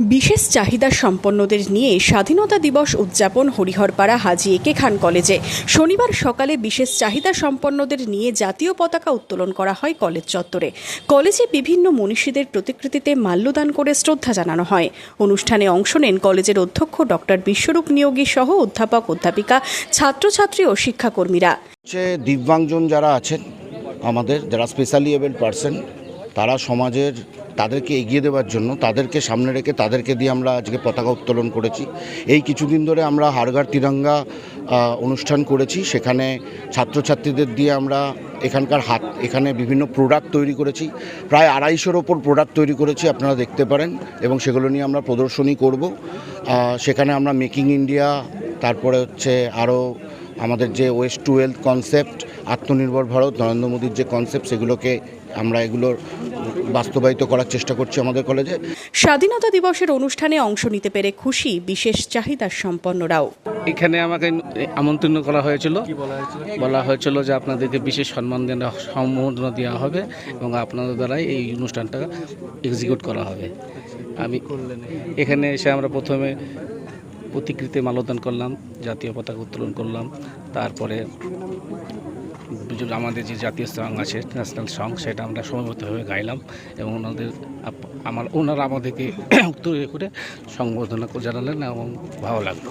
বিশেষ চাহিদা সম্পন্নদের নিয়ে স্বাধীনতা দিবস উদযাপন হরিহরপাড়া হাজী একে খান কলেজে। শনিবার সকালে বিশেষ চাহিদা সম্পন্নদের নিয়ে জাতীয় পতাকা উত্তোলন করা হয় কলেজ চত্বরে। কলেজে বিভিন্ন মনীষীদের প্রতিকৃতিতে মাল্যদান করে শ্রদ্ধা জানানো হয়। অনুষ্ঠানে অংশ নেন কলেজের অধ্যক্ষ ডক্টর বিশ্বরূপ নিয়োগী সহ অধ্যাপক অধ্যাপিকা, ছাত্রছাত্রী ও শিক্ষাকর্মীরা। দিব্যাঙ্গজন যারা আছেন, আমাদের যারা স্পেশালি এবলড পার্সন, তারা সমাজের তাদেরকে এগিয়ে দেওয়ার জন্য তাদেরকে সামনে রেখে তাদেরকে দিয়ে আমরা আজকে পতাকা উত্তোলন করেছি। এই কিছুদিন ধরে আমরা হর ঘর তিরঙ্গা অনুষ্ঠান করেছি। সেখানে ছাত্রছাত্রীদের দিয়ে আমরা এখানে বিভিন্ন প্রোডাক্ট তৈরি করেছি। প্রায় 250-এর ওপর প্রোডাক্ট তৈরি করেছি, আপনারা দেখতে পারেন, এবং সেগুলো নিয়ে আমরা প্রদর্শনী করব। সেখানে আমরা মেকিং ইন্ডিয়া, তারপরে আরও আমাদের যে ওয়েস্ট টু ওয়েলথ কনসেপ্ট, আত্মনির্ভর ভারত, নরেন্দ্র মোদীর যে কনসেপ্ট, সেগুলোকে আমরা এগুলোর বাস্তবায়িত করার চেষ্টা করছি আমাদের কলেজে। স্বাধীনতা দিবসের অনুষ্ঠানে অংশ নিতে পেরে খুশি বিশেষ চাহিদা সম্পন্নরাও। এখানে আমাকে আমন্ত্রণ করা হয়েছিল, বলা হয়েছিল যে আপনাদেরকে বিশেষ সম্মাননা দেওয়া হবে এবং আপনাদের দ্বারাই এই অনুষ্ঠানটা এক্সিকিউট করা হবে। আমি এখানে এসে আমরা প্রথমে প্রতিকৃতিতে মাল্যদান করলাম, জাতীয় পতাকা উত্তোলন করলাম, তারপরে আমাদের যে জাতীয় সং আছে, ন্যাশনাল সং, সেটা আমরা সময়মতভাবে গাইলাম এবং ওনারা আমাদেরকে উত্তর করে সংবর্ধনা জানালেন এবং ভালো লাগলো।